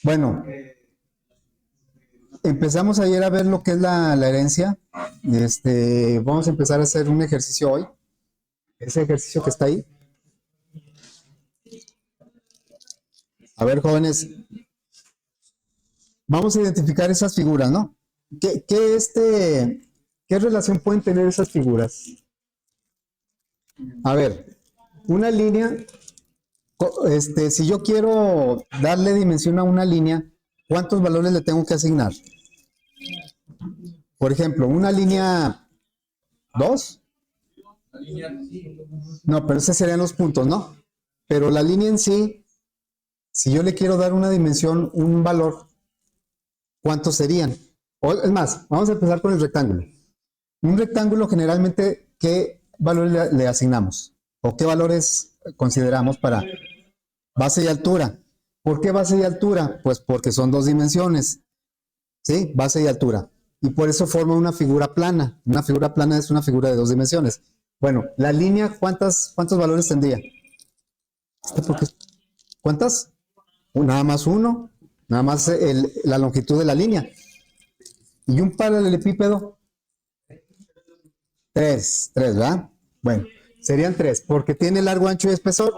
Bueno, empezamos ayer a ver lo que es la herencia. Vamos a empezar a hacer un ejercicio hoy. Ese ejercicio que está ahí. A ver, jóvenes, vamos a identificar esas figuras, ¿no? ¿Qué relación pueden tener esas figuras? A ver, una línea, si yo quiero darle dimensión a una línea, ¿cuántos valores le tengo que asignar? Por ejemplo, una línea 2. No, pero esos serían los puntos, ¿no? Pero la línea en sí, si yo le quiero dar una dimensión, un valor, ¿cuántos serían? Es más, vamos a empezar con el rectángulo. Un rectángulo generalmente, ¿qué valores le asignamos? ¿O qué valores consideramos para base y altura? ¿Por qué base y altura? Pues porque son dos dimensiones, ¿sí? Base y altura. Y por eso forma una figura plana. Una figura plana es una figura de dos dimensiones. Bueno, la línea, ¿cuántos valores tendría? ¿Cuántas? Nada más uno, nada más la longitud de la línea. Y un paralelepípedo, tres, ¿verdad? Bueno, serían tres, porque tiene largo, ancho y espesor.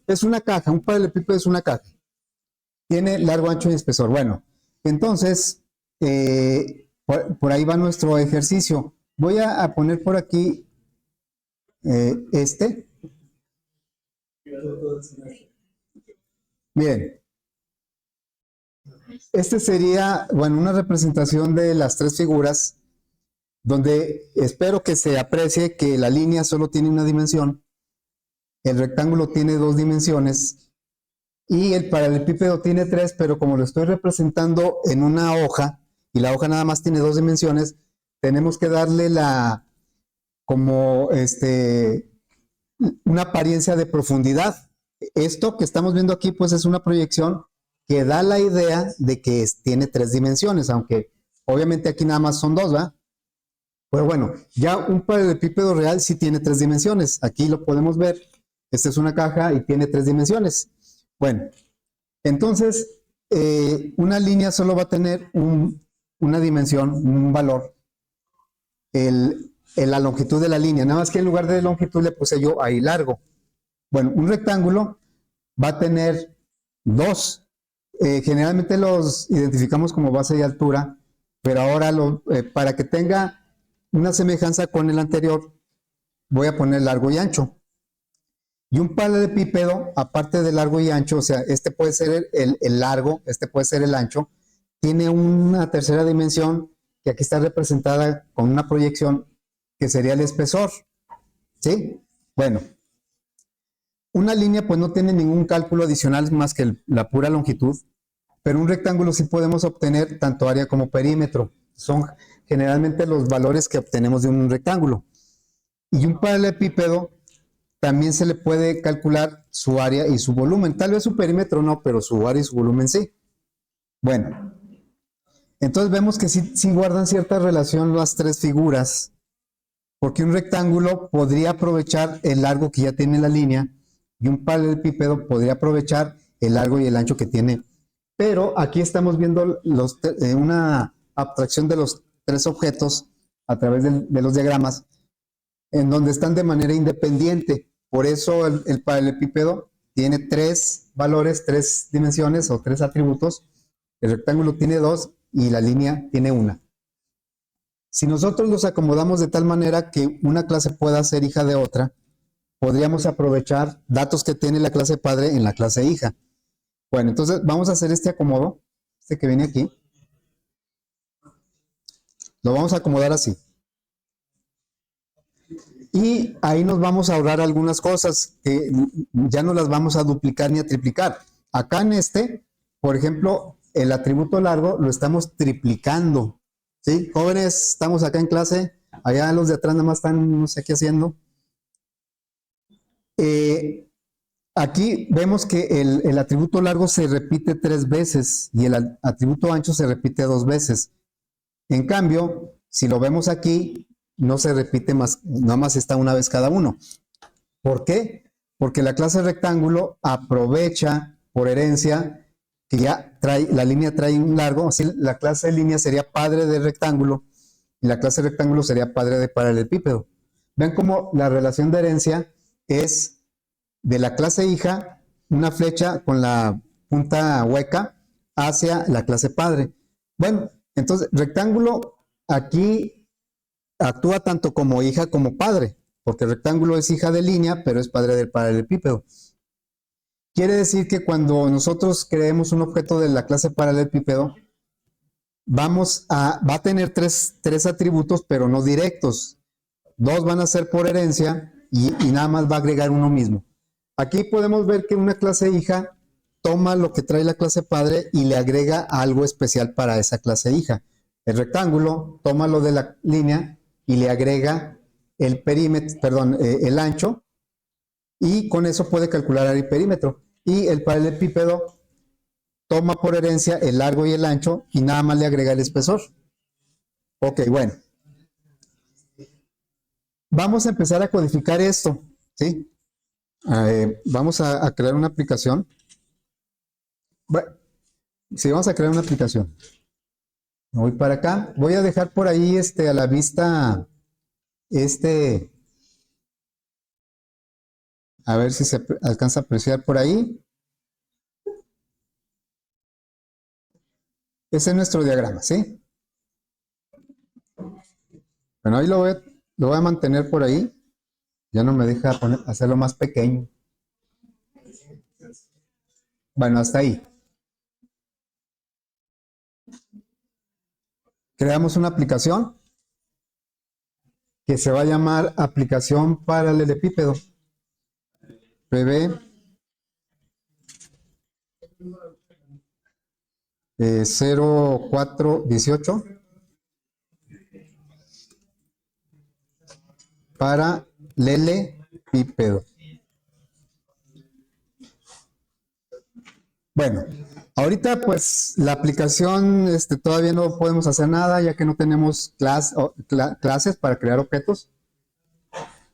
Es una caja, un paralelepípedo es una caja. Tiene largo, ancho y espesor. Bueno, entonces, por ahí va nuestro ejercicio. Voy a poner por aquí Bien, sería, bueno, una representación de las tres figuras, donde espero que se aprecie que la línea solo tiene una dimensión, el rectángulo tiene dos dimensiones y el paralelepípedo tiene tres, pero como lo estoy representando en una hoja y la hoja nada más tiene dos dimensiones, tenemos que darle una apariencia de profundidad. Esto que estamos viendo aquí pues es una proyección que da la idea de que tiene tres dimensiones, aunque obviamente aquí nada más son dos, ¿verdad? Pero bueno, ya un paralelepípedo real sí tiene tres dimensiones. Aquí lo podemos ver. Esta es una caja y tiene tres dimensiones. Bueno, entonces, una línea solo va a tener una dimensión, un valor, la longitud de la línea. Nada más que en lugar de longitud le puse yo ahí largo. Bueno, un rectángulo va a tener dos. Generalmente los identificamos como base y altura, pero ahora para que tenga una semejanza con el anterior, voy a poner largo y ancho. Y un paralelepípedo, aparte de largo y ancho, o sea, este puede ser el largo, este puede ser el ancho, tiene una tercera dimensión que aquí está representada con una proyección que sería el espesor. ¿Sí? Bueno, una línea pues no tiene ningún cálculo adicional más que la pura longitud, pero un rectángulo sí podemos obtener tanto área como perímetro. Son generalmente los valores que obtenemos de un rectángulo. Y un paralelepípedo también se le puede calcular su área y su volumen. Tal vez su perímetro no, pero su área y su volumen sí. Bueno, entonces vemos que sí guardan cierta relación las tres figuras, porque un rectángulo podría aprovechar el largo que ya tiene la línea y un paralelepípedo podría aprovechar el largo y el ancho que tiene. Pero aquí estamos viendo una abstracción de los tres objetos a través de los diagramas, en donde están de manera independiente. Por eso el paralelepípedo tiene tres valores, tres dimensiones o tres atributos. El rectángulo tiene dos y la línea tiene una. Si nosotros los acomodamos de tal manera que una clase pueda ser hija de otra, podríamos aprovechar datos que tiene la clase padre en la clase hija. Bueno, entonces vamos a hacer este acomodo, este que viene aquí. Lo vamos a acomodar así. Y ahí nos vamos a ahorrar algunas cosas que ya no las vamos a duplicar ni a triplicar. Acá en por ejemplo, el atributo largo lo estamos triplicando. ¿Sí? Jóvenes, estamos acá en clase. Allá los de atrás nada más están no sé qué haciendo. Aquí vemos que el atributo largo se repite 3 veces y el atributo ancho se repite 2 veces. En cambio, si lo vemos aquí, no se repite más, nada más está una vez cada uno. ¿Por qué? Porque la clase rectángulo aprovecha por herencia que ya trae, la línea trae un largo, así la clase de línea sería padre de rectángulo y la clase de rectángulo sería padre de paralelepípedo. Ven cómo la relación de herencia es de la clase hija, una flecha con la punta hueca hacia la clase padre. Bueno, entonces rectángulo aquí actúa tanto como hija como padre, porque el rectángulo es hija de línea, pero es padre del paralelepípedo. Quiere decir que cuando nosotros creemos un objeto de la clase paralelepípedo, va a tener tres atributos, pero no directos. Dos van a ser por herencia y nada más va a agregar uno mismo. Aquí podemos ver que una clase hija toma lo que trae la clase padre y le agrega algo especial para esa clase hija. El rectángulo toma lo de la línea y le agrega el perímetro, perdón, el ancho, y con eso puede calcular el perímetro. Y el paralelepípedo toma por herencia el largo y el ancho y nada más le agrega el espesor. Ok, bueno. Vamos a empezar a codificar esto, ¿sí? Vamos a crear una aplicación. Bueno, sí, vamos a crear una aplicación. Voy para acá. Voy a dejar por ahí a la vista a ver si se alcanza a apreciar por ahí. Ese es nuestro diagrama, ¿sí? Bueno, ahí lo voy a mantener por ahí. Ya no me deja hacerlo más pequeño. Bueno, hasta ahí. Creamos una aplicación que se va a llamar aplicación paralelepípedo. PB 0418 paralelepípedo. Bueno, ahorita pues la aplicación todavía no podemos hacer nada ya que no tenemos clases para crear objetos.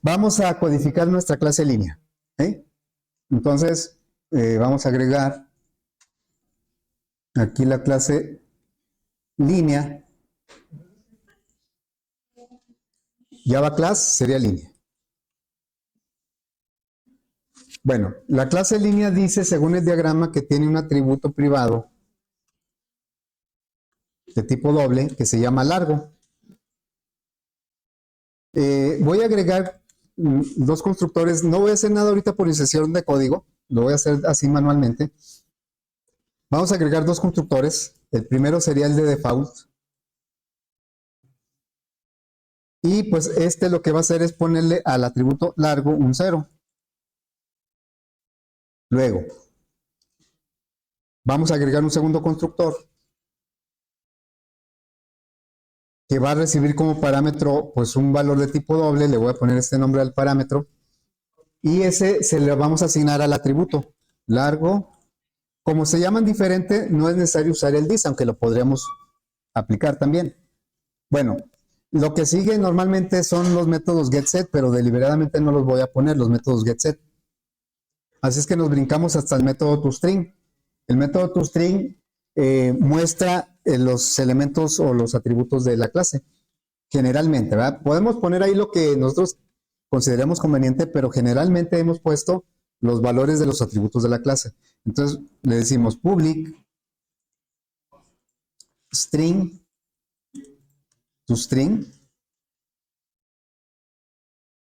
Vamos a codificar nuestra clase línea. ¿Eh? Entonces vamos a agregar aquí la clase línea. Java class sería línea. Bueno, la clase línea dice, según el diagrama, que tiene un atributo privado de tipo doble que se llama largo. Voy a agregar dos constructores. No voy a hacer nada ahorita por inserción de código. Lo voy a hacer así manualmente. Vamos a agregar dos constructores. El primero sería el de default. Y pues lo que va a hacer es ponerle al atributo largo un 0. Luego, vamos a agregar un segundo constructor que va a recibir como parámetro pues un valor de tipo doble. Le voy a poner este nombre al parámetro. Y ese se le vamos a asignar al atributo largo. Como se llaman diferente, no es necesario usar el this, aunque lo podríamos aplicar también. Bueno, lo que sigue normalmente son los métodos getSet, pero deliberadamente no los voy a poner, los métodos getSet. Así es que nos brincamos hasta el método toString. El método toString muestra los elementos o los atributos de la clase, generalmente, ¿verdad? Podemos poner ahí lo que nosotros consideremos conveniente, pero generalmente hemos puesto los valores de los atributos de la clase. Entonces le decimos public string toString.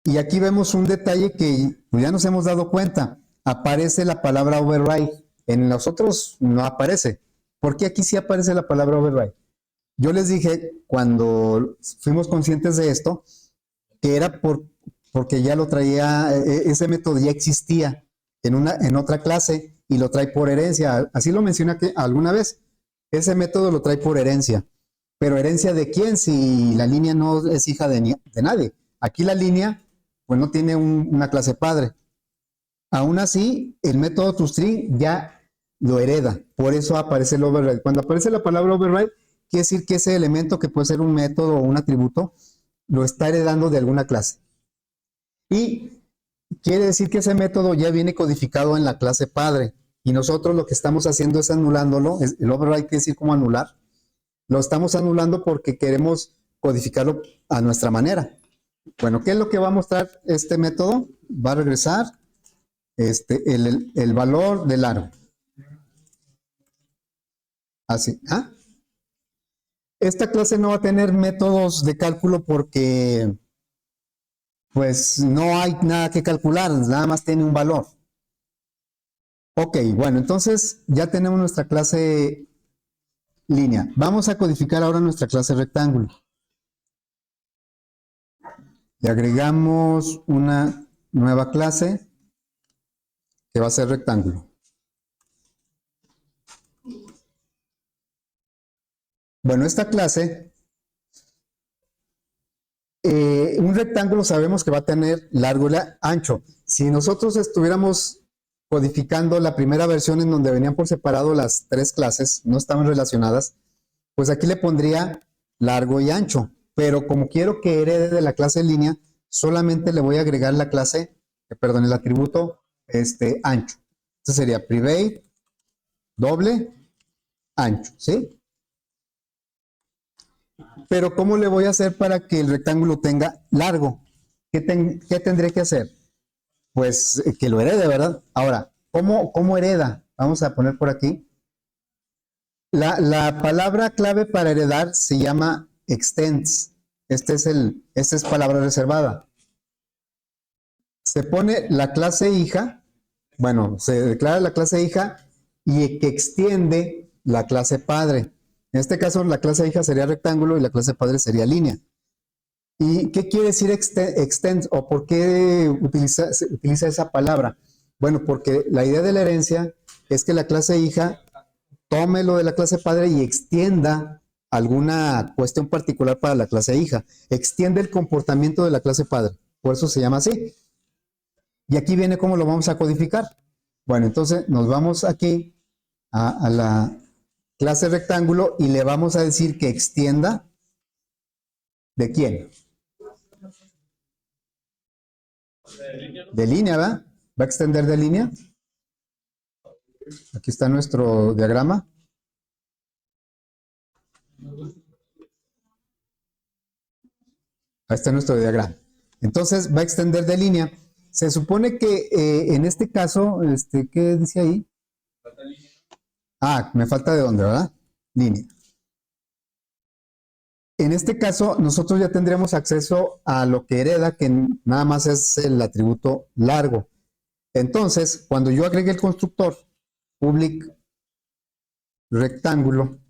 Y aquí vemos un detalle que ya nos hemos dado cuenta. Aparece la palabra override. En los otros no aparece. ¿Por qué aquí sí aparece la palabra override? Yo les dije, cuando fuimos conscientes de esto, que era porque ya lo traía, ese método ya existía en otra clase y lo trae por herencia. Así lo mencioné alguna vez. Ese método lo trae por herencia. Pero ¿herencia de quién si la línea no es hija de nadie? Aquí la línea pues no tiene una clase padre. Aún así, el método toString ya lo hereda. Por eso aparece el override. Cuando aparece la palabra override, quiere decir que ese elemento, que puede ser un método o un atributo, lo está heredando de alguna clase. Y quiere decir que ese método ya viene codificado en la clase padre y nosotros lo que estamos haciendo es anulándolo, el override quiere decir como anular, lo estamos anulando porque queremos codificarlo a nuestra manera. Bueno, ¿qué es lo que va a mostrar este método? Va a regresar el valor del largo. Así. ¿Ah? Esta clase no va a tener métodos de cálculo porque pues no hay nada que calcular, nada más tiene un valor. Ok, bueno, entonces ya tenemos nuestra clase línea. Vamos a codificar ahora nuestra clase rectángulo. Le agregamos una nueva clase que va a ser rectángulo. Bueno, esta clase, un rectángulo sabemos que va a tener largo y ancho. Si nosotros estuviéramos codificando la primera versión en donde venían por separado las tres clases, no estaban relacionadas, pues aquí le pondría largo y ancho. Pero como quiero que herede de la clase línea, solamente le voy a agregar la clase, perdón, el atributo ancho. Entonces sería private doble ancho, ¿sí? Pero ¿cómo le voy a hacer para que el rectángulo tenga largo? ¿Qué tendré que hacer? Pues que lo herede, ¿verdad? Ahora, ¿cómo hereda? Vamos a poner por aquí. La palabra clave para heredar se llama extends. Esta es palabra reservada. Se pone la clase hija, bueno, se declara la clase hija y que extiende la clase padre. En este caso, la clase hija sería rectángulo y la clase padre sería línea. ¿Y qué quiere decir extend o por qué se utiliza esa palabra? Bueno, porque la idea de la herencia es que la clase hija tome lo de la clase padre y extienda alguna cuestión particular para la clase hija. Extiende el comportamiento de la clase padre. Por eso se llama así. Y aquí viene cómo lo vamos a codificar. Bueno, entonces nos vamos aquí a la clase rectángulo y le vamos a decir que extienda ¿de quién? De línea, ¿verdad? ¿Va a extender de línea? Aquí está nuestro diagrama. Ahí está nuestro diagrama. Entonces va a extender de línea. Se supone que en este caso, ¿qué dice ahí? Ah, me falta de dónde, ¿verdad? Línea. En este caso, nosotros ya tendríamos acceso a lo que hereda, que nada más es el atributo largo. Entonces, cuando yo agregue el constructor public rectángulo,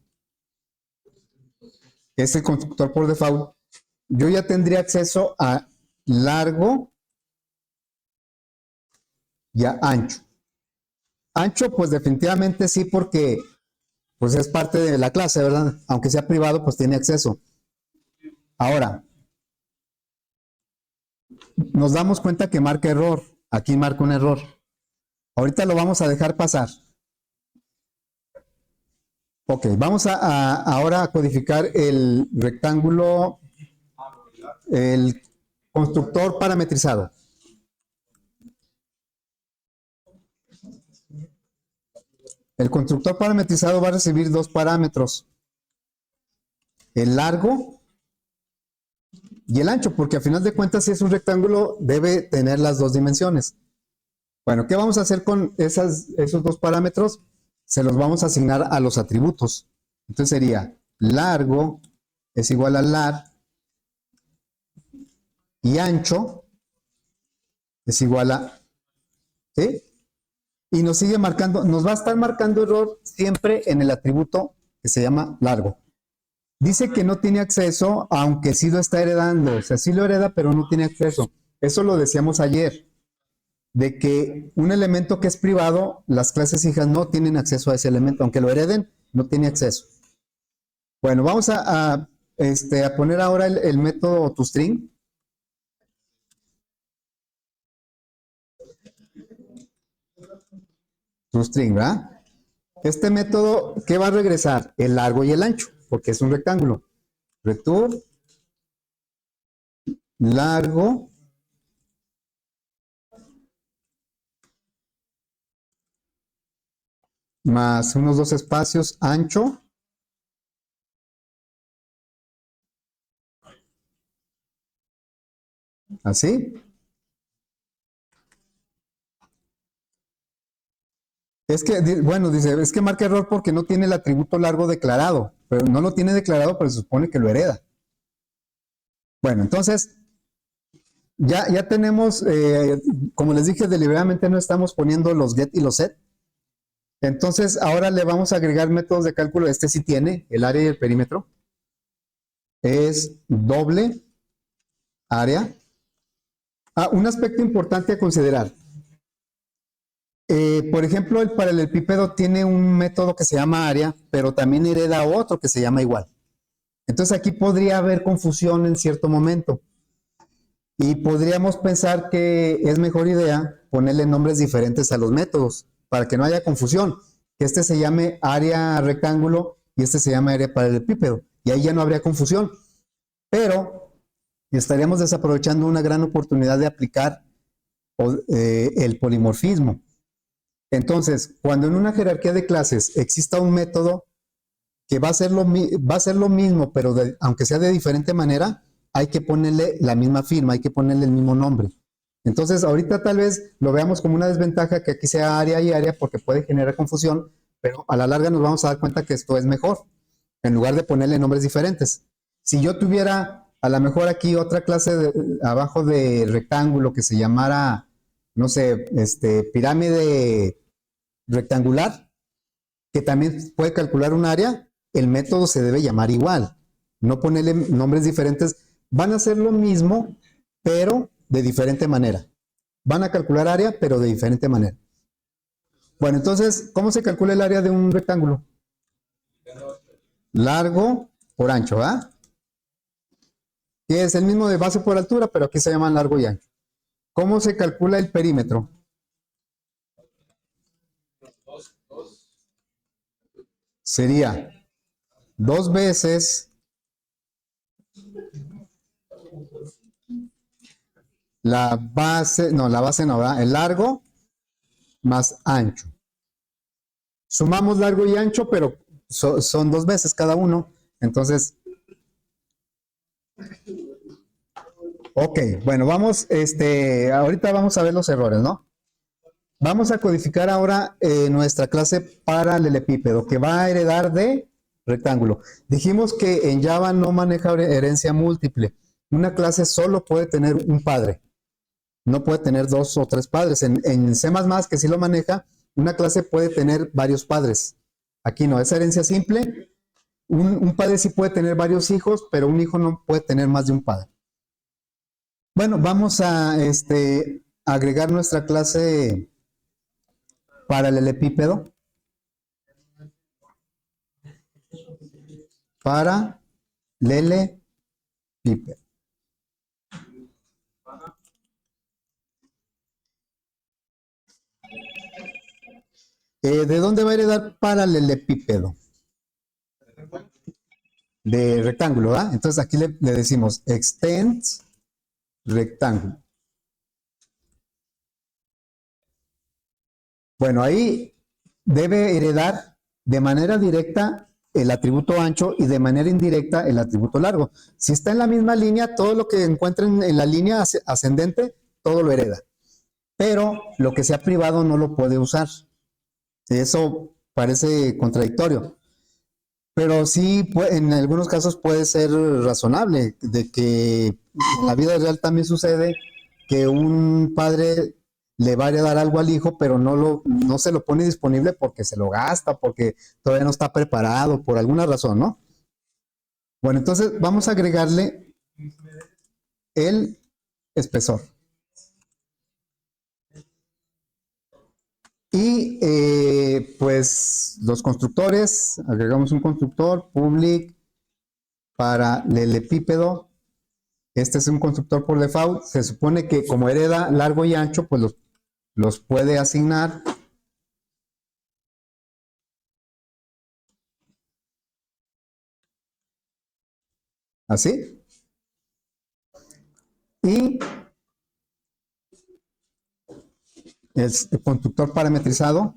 que es el constructor por default, yo ya tendría acceso a largo y a ancho. Ancho, pues definitivamente sí, porque pues es parte de la clase, ¿verdad? Aunque sea privado, pues tiene acceso. Ahora, nos damos cuenta que marca error. Aquí marca un error. Ahorita lo vamos a dejar pasar. Ok, vamos ahora a codificar el rectángulo, el constructor parametrizado. El constructor parametrizado va a recibir dos parámetros, el largo y el ancho, porque a final de cuentas si es un rectángulo debe tener las dos dimensiones. Bueno, ¿qué vamos a hacer con esos dos parámetros? Se los vamos a asignar a los atributos. Entonces sería largo es igual a lar y ancho es igual a, ¿sí? Y nos sigue marcando, nos va a estar marcando error siempre en el atributo que se llama largo. Dice que no tiene acceso, aunque sí lo está heredando, o sea, sí lo hereda, pero no tiene acceso. Eso lo decíamos ayer, de que un elemento que es privado, las clases hijas no tienen acceso a ese elemento, aunque lo hereden, no tiene acceso. Bueno, vamos a poner ahora el método toString. ToString, ¿verdad? Este método, ¿qué va a regresar? El largo y el ancho, porque es un rectángulo. Return largo más unos dos espacios ancho, así. Es que, bueno, dice, es que marca error porque no tiene el atributo largo declarado, pero no lo tiene declarado, pero se supone que lo hereda. Bueno, entonces, ya tenemos, como les dije, deliberadamente no estamos poniendo los get y los set. Entonces, ahora le vamos a agregar métodos de cálculo. Este sí tiene el área y el perímetro. Es doble área. Ah, un aspecto importante a considerar. Por ejemplo, el paralelepípedo tiene un método que se llama área, pero también hereda otro que se llama igual. Entonces aquí podría haber confusión en cierto momento y podríamos pensar que es mejor idea ponerle nombres diferentes a los métodos para que no haya confusión. Que este se llame área rectángulo y este se llame área paralelepípedo y ahí ya no habría confusión. Pero estaríamos desaprovechando una gran oportunidad de aplicar el polimorfismo. Entonces, cuando en una jerarquía de clases exista un método que va a ser lo mismo, pero aunque sea de diferente manera, hay que ponerle la misma firma, hay que ponerle el mismo nombre. Entonces, ahorita tal vez lo veamos como una desventaja que aquí sea área y área porque puede generar confusión, pero a la larga nos vamos a dar cuenta que esto es mejor, en lugar de ponerle nombres diferentes. Si yo tuviera a lo mejor aquí otra clase abajo de rectángulo que se llamara, no sé, pirámide rectangular, que también puede calcular un área, el método se debe llamar igual. No ponerle nombres diferentes. Van a hacer lo mismo, pero de diferente manera. Van a calcular área, pero de diferente manera. Bueno, entonces, ¿cómo se calcula el área de un rectángulo? Largo por ancho, ¿verdad? Que es el mismo de base por altura, pero aquí se llaman largo y ancho. ¿Cómo se calcula el perímetro? Sería dos veces la base no, ¿verdad? El largo más ancho. Sumamos largo y ancho, pero son dos veces cada uno. Entonces, ok, bueno, ahorita vamos a ver los errores, ¿no? Vamos a codificar ahora nuestra clase paralelepípedo, que va a heredar de rectángulo. Dijimos que en Java no maneja herencia múltiple. Una clase solo puede tener un padre, no puede tener dos o tres padres. En C++, que sí lo maneja, una clase puede tener varios padres. Aquí no, es herencia simple. Un padre sí puede tener varios hijos, pero un hijo no puede tener más de un padre. Bueno, vamos a agregar nuestra clase paralelepípedo paralelepípedo. ¿De dónde va a heredar paralelepípedo? De rectángulo, ¿verdad? Entonces aquí le decimos extends rectángulo. Bueno, ahí debe heredar de manera directa el atributo ancho y de manera indirecta el atributo largo. Si está en la misma línea, todo lo que encuentren en la línea ascendente, todo lo hereda. Pero lo que sea privado no lo puede usar. Eso parece contradictorio. Pero sí, en algunos casos puede ser razonable, de que en la vida real también sucede que un padre le va a dar algo al hijo, pero no se lo pone disponible porque se lo gasta, porque todavía no está preparado, por alguna razón, ¿no? Bueno, entonces vamos a agregarle el espesor. Y pues los constructores, agregamos un constructor, public, paralelepípedo. Este es un constructor por default. Se supone que como hereda largo y ancho, pues los puede asignar. Así. Y el constructor parametrizado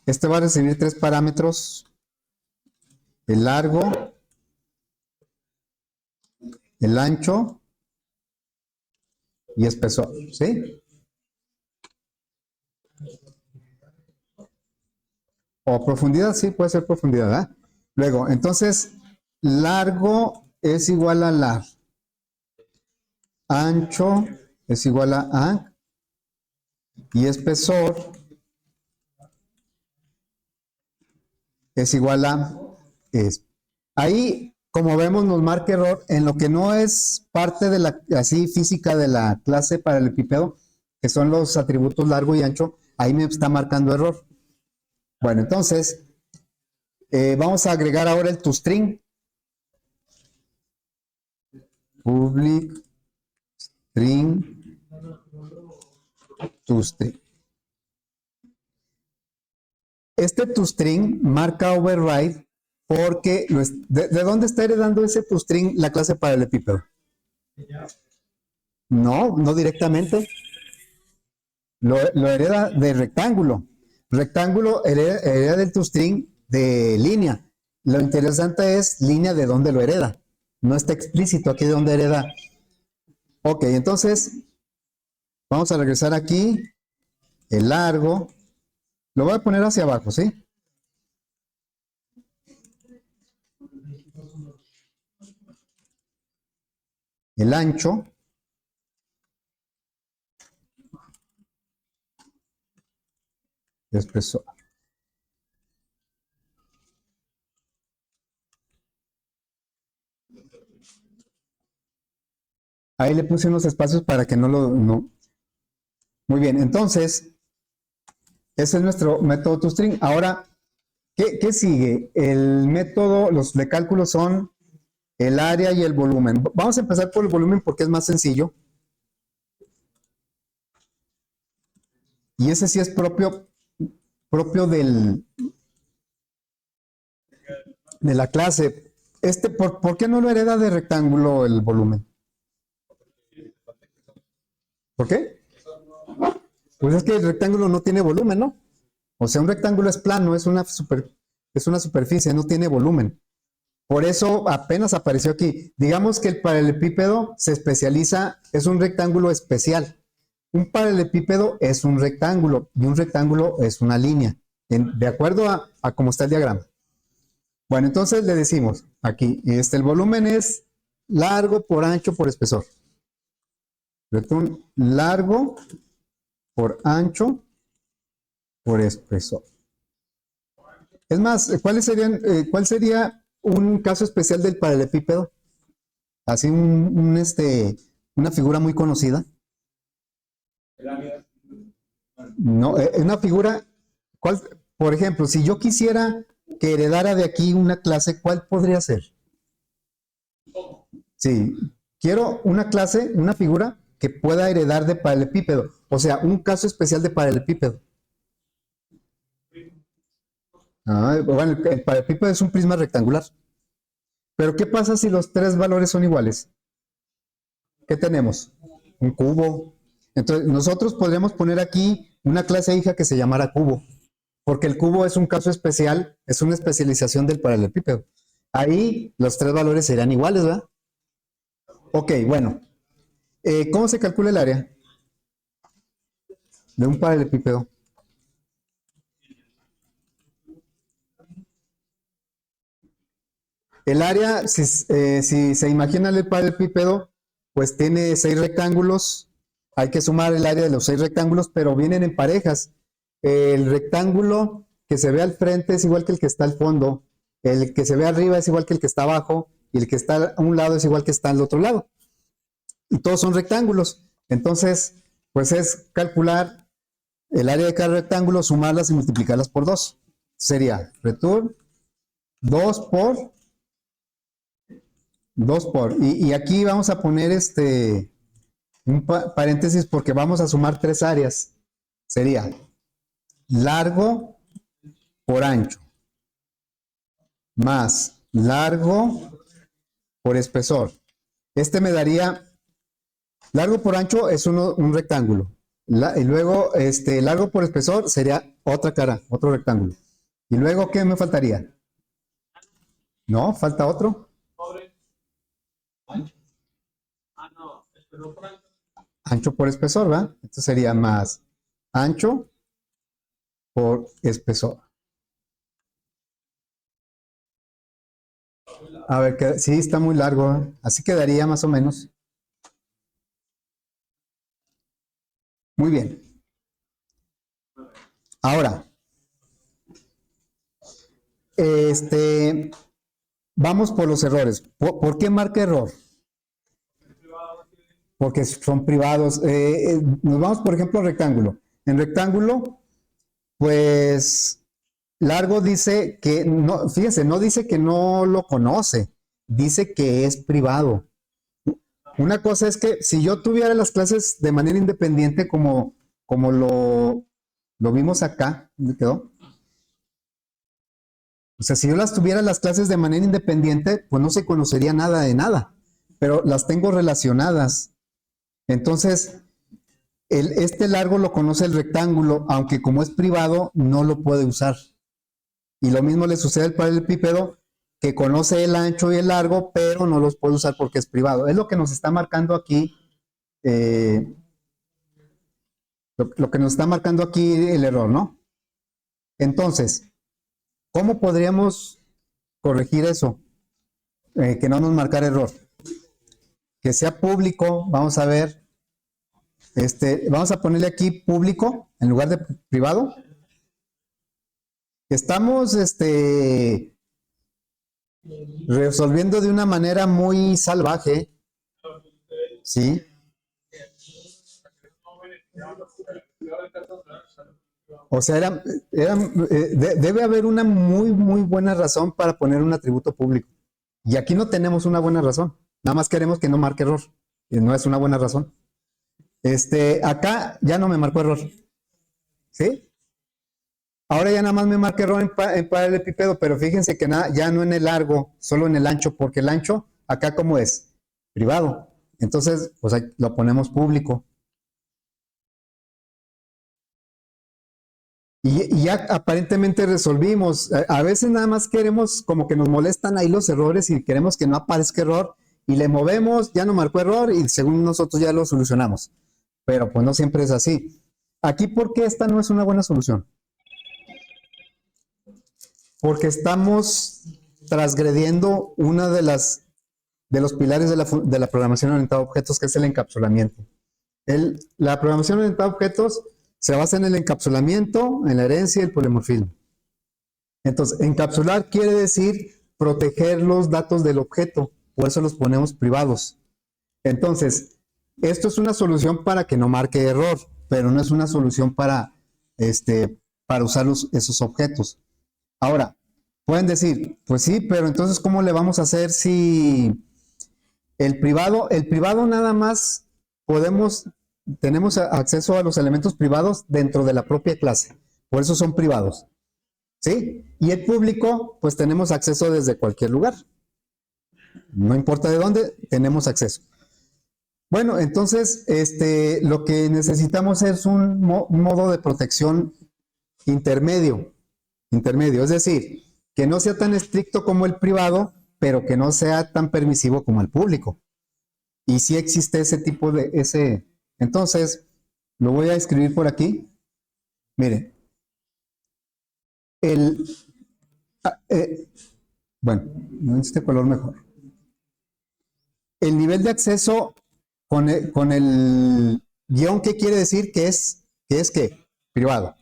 Este va a recibir tres parámetros: el largo, el ancho y espesor, ¿sí? O profundidad, sí, puede ser profundidad, ¿verdad? Luego, entonces, largo es igual a lar, ancho es igual a an, y espesor es igual a es. Ahí, como vemos, nos marca error en lo que no es parte de la así física de la clase paralelepípedo, que son los atributos largo y ancho. Ahí me está marcando error. Bueno, entonces, vamos a agregar ahora el toString. Public string toString. Este toString marca override porque ¿de dónde está heredando ese toString la clase paralelepípedo? No, no directamente. Lo hereda de rectángulo. Rectángulo hereda del toString de línea. Lo interesante es línea de dónde lo hereda. No está explícito aquí de dónde hereda. Ok, entonces vamos a regresar aquí. El largo. Lo voy a poner hacia abajo, ¿sí? El ancho. Espesor. Ahí le puse unos espacios para que no lo... No. Muy bien, entonces, ese es nuestro método toString. Ahora, ¿qué sigue? El método, los de cálculo son el área y el volumen. Vamos a empezar por el volumen porque es más sencillo. Y ese sí es propio de la clase. ¿Por qué no lo hereda de rectángulo el volumen? ¿Por qué? Pues es que el rectángulo no tiene volumen, ¿no? O sea, un rectángulo es plano, es una superficie, no tiene volumen. Por eso apenas apareció aquí. Digamos que el paralelepípedo se especializa, es un rectángulo especial. Un paralelepípedo es un rectángulo y un rectángulo es una línea, de acuerdo a cómo está el diagrama. Bueno, entonces le decimos aquí, el volumen es largo por ancho por espesor. Largo por ancho por espesor. Es más, ¿cuál sería un caso especial del paralelepípedo? Así una figura muy conocida. No, una figura, por ejemplo, si yo quisiera que heredara de aquí una clase, ¿cuál podría ser? Sí, quiero una clase, una figura que pueda heredar de paralelepípedo, o sea, un caso especial de paralelepípedo. Bueno, el paralelepípedo es un prisma rectangular. Pero ¿qué pasa si los tres valores son iguales? ¿Qué tenemos? Un cubo. Entonces, nosotros podríamos poner aquí una clase hija que se llamara cubo, porque el cubo es un caso especial, es una especialización del paralelepípedo. Ahí los tres valores serían iguales, ¿verdad? Ok, bueno. ¿Cómo se calcula el área de un paralelepípedo? El área, si se imagina el paralelepípedo, pues tiene 6 rectángulos. Hay que sumar el área de los 6 rectángulos, pero vienen en parejas. El rectángulo que se ve al frente es igual que el que está al fondo. El que se ve arriba es igual que el que está abajo. Y el que está a un lado es igual que está al otro lado. Y todos son rectángulos. Entonces, pues es calcular el área de cada rectángulo, sumarlas y multiplicarlas por 2. Sería return 2 por 2 por. Y aquí vamos a poner un paréntesis porque vamos a sumar 3 áreas. Sería largo por ancho más largo por espesor. Me daría, largo por ancho es un rectángulo. Y luego, largo por espesor sería otra cara, otro rectángulo. Y luego, ¿qué me faltaría? No, falta otro. Ancho por espesor, ¿verdad? Entonces sería más ancho por espesor. A ver, que, sí, está muy largo, ¿eh? Así quedaría más o menos. Muy bien. Ahora, vamos por los errores. ¿Por qué marca error? Porque son privados. Nos vamos, por ejemplo, al rectángulo. En rectángulo, pues largo dice que, no, fíjese, no dice que no lo conoce, dice que es privado. Una cosa es que si yo tuviera las clases de manera independiente, como lo vimos acá, ¿dónde quedó? O sea, si yo las tuviera las clases de manera independiente, pues no se conocería nada de nada, pero las tengo relacionadas. Entonces, este largo lo conoce el rectángulo, aunque como es privado, no lo puede usar. Y lo mismo le sucede al paralelepípedo, que conoce el ancho y el largo, pero no los puede usar porque es privado. Es lo que nos está marcando aquí, eh, lo que nos está marcando aquí el error, ¿no? Entonces, ¿cómo podríamos corregir eso? Que no nos marcara error. Que sea público, vamos a ver, vamos a ponerle aquí público en lugar de privado. Estamos, resolviendo de una manera muy salvaje, ¿sí? O sea, debe haber una muy, muy buena razón para poner un atributo público. Y aquí no tenemos una buena razón. Nada más queremos que no marque error. Y no es una buena razón. Acá ya no me marcó error. ¿Sí? Ahora ya nada más me marca error en paralelepípedo, pero fíjense que ya no en el largo, solo en el ancho, porque el ancho acá ¿cómo es? Privado. Entonces, pues ahí lo ponemos público. Y ya aparentemente resolvimos. A veces nada más queremos, como que nos molestan ahí los errores y queremos que no aparezca error y le movemos, ya no marcó error y según nosotros ya lo solucionamos. Pero pues no siempre es así. Aquí, ¿por qué esta no es una buena solución? Porque estamos transgrediendo una de los pilares de la programación orientada a objetos, que es el encapsulamiento. La programación orientada a objetos se basa en el encapsulamiento, en la herencia y el polimorfismo. Entonces, encapsular quiere decir proteger los datos del objeto, por eso los ponemos privados. Entonces, esto es una solución para que no marque error, pero no es una solución para usar esos objetos. Ahora, pueden decir, pues sí, pero entonces, ¿cómo le vamos a hacer si el privado nada más tenemos acceso a los elementos privados dentro de la propia clase? Por eso son privados. ¿Sí? Y el público, pues tenemos acceso desde cualquier lugar. No importa de dónde, tenemos acceso. Bueno, entonces, lo que necesitamos es un modo de protección intermedio, es decir, que no sea tan estricto como el privado, pero que no sea tan permisivo como el público. Y si existe ese tipo entonces, lo voy a escribir por aquí. Mire, el, bueno, este color mejor. El nivel de acceso con el guión, ¿qué quiere decir? ¿Qué? Privado.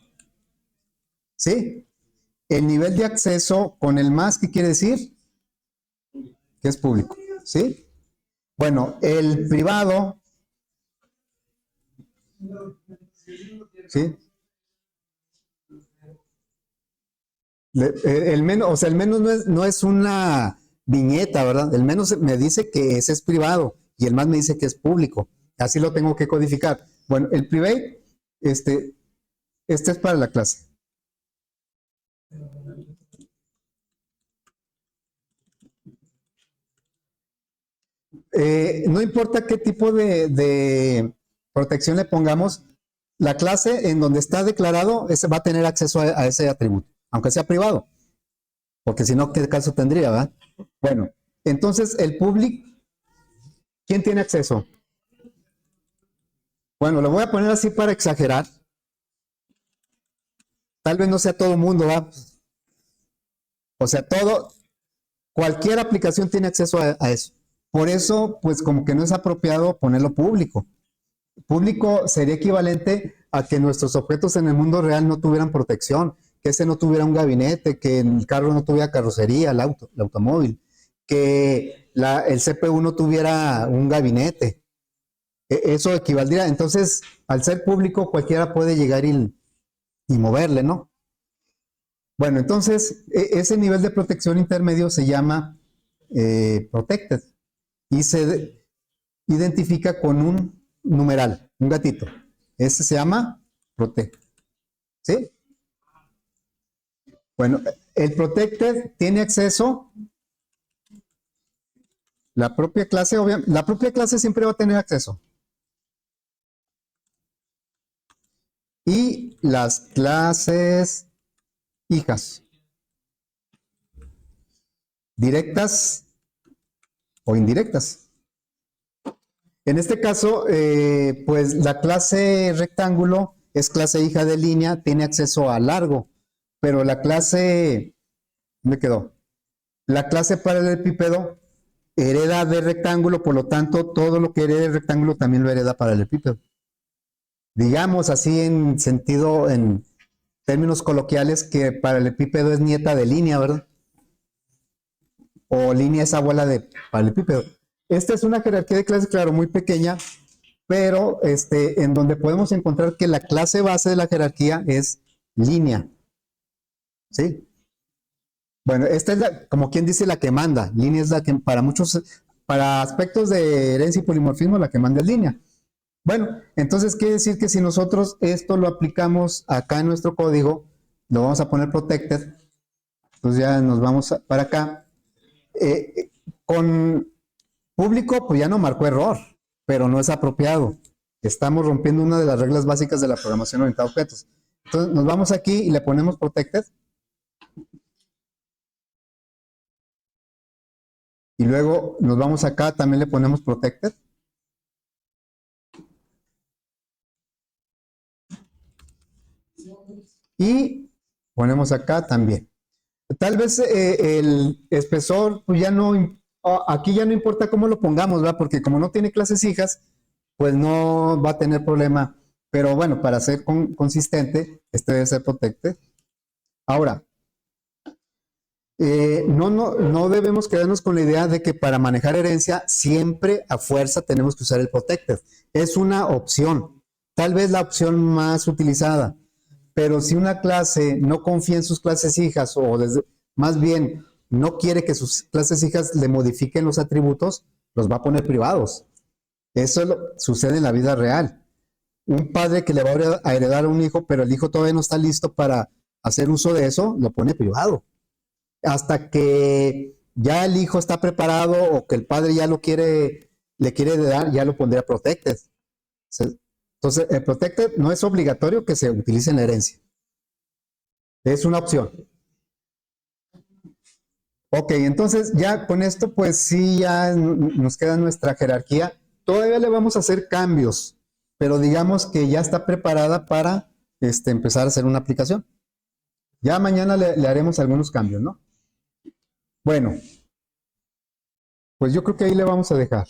¿Sí? El nivel de acceso con el más, ¿qué quiere decir? Que es público. ¿Sí? Bueno, el privado, ¿sí? El menos, o sea, el menos no es una viñeta, ¿verdad? El menos me dice que ese es privado y el más me dice que es público. Así lo tengo que codificar. Bueno, el private, este es para la clase. No importa qué tipo de protección le pongamos, la clase en donde está declarado, ese va a tener acceso a ese atributo, aunque sea privado, porque si no, ¿qué caso tendría, verdad? Bueno, entonces el public, ¿quién tiene acceso? Bueno, lo voy a poner así para exagerar. Tal vez no sea todo el mundo, ¿verdad? O sea, cualquier aplicación tiene acceso a eso. Por eso, pues como que no es apropiado ponerlo público. Público sería equivalente a que nuestros objetos en el mundo real no tuvieran protección, que ese no tuviera un gabinete, que el carro no tuviera carrocería, el automóvil, que el CPU no tuviera un gabinete. Eso equivaldría. Entonces, al ser público, cualquiera puede llegar y moverle, ¿no? Bueno, entonces, ese nivel de protección intermedio se llama protected y se identifica con un numeral, un gatito. Ese se llama protect. ¿Sí? Bueno, el protected tiene acceso, la propia clase, obviamente, la propia clase siempre va a tener acceso. Y las clases hijas, directas o indirectas. En este caso, pues la clase rectángulo es clase hija de línea, tiene acceso a largo, pero la clase, ¿dónde quedó? La clase paralelepípedo hereda de rectángulo, por lo tanto, todo lo que herede de rectángulo también lo hereda paralelepípedo. Digamos así en sentido, en términos coloquiales, que paralelepípedo es nieta de línea, ¿verdad? O línea es abuela de paralelepípedo. Esta es una jerarquía de clases, claro, muy pequeña, pero en donde podemos encontrar que la clase base de la jerarquía es línea. ¿Sí? Bueno, esta es como quien dice la que manda. Línea es la que para muchos, para aspectos de herencia y polimorfismo, la que manda es línea. Bueno, entonces quiere decir que si nosotros esto lo aplicamos acá en nuestro código, lo vamos a poner protected, pues ya nos vamos para acá. Con público, pues ya no marcó error, pero no es apropiado. Estamos rompiendo una de las reglas básicas de la programación orientada a objetos. Entonces nos vamos aquí y le ponemos protected. Y luego nos vamos acá, también le ponemos protected. Y ponemos acá también. Tal vez el espesor, pues ya no, aquí ya no importa cómo lo pongamos, ¿verdad? Porque como no tiene clases hijas, pues no va a tener problema. Pero bueno, para ser consistente, este debe ser protected. Ahora, no debemos quedarnos con la idea de que para manejar herencia siempre a fuerza tenemos que usar el protected. Es una opción, tal vez la opción más utilizada, pero si una clase no confía en sus clases hijas o más bien no quiere que sus clases hijas le modifiquen los atributos, los va a poner privados. Eso sucede en la vida real. Un padre que le va a heredar a un hijo, pero el hijo todavía no está listo para hacer uso de eso, lo pone privado hasta que ya el hijo está preparado o que el padre ya le quiere dar, ya lo pondría protected. Entonces, el protected no es obligatorio que se utilice en la herencia. Es una opción. Ok, entonces ya con esto, pues sí, ya nos queda nuestra jerarquía. Todavía le vamos a hacer cambios, pero digamos que ya está preparada para empezar a hacer una aplicación. Ya mañana le haremos algunos cambios, ¿no? Bueno, pues yo creo que ahí le vamos a dejar.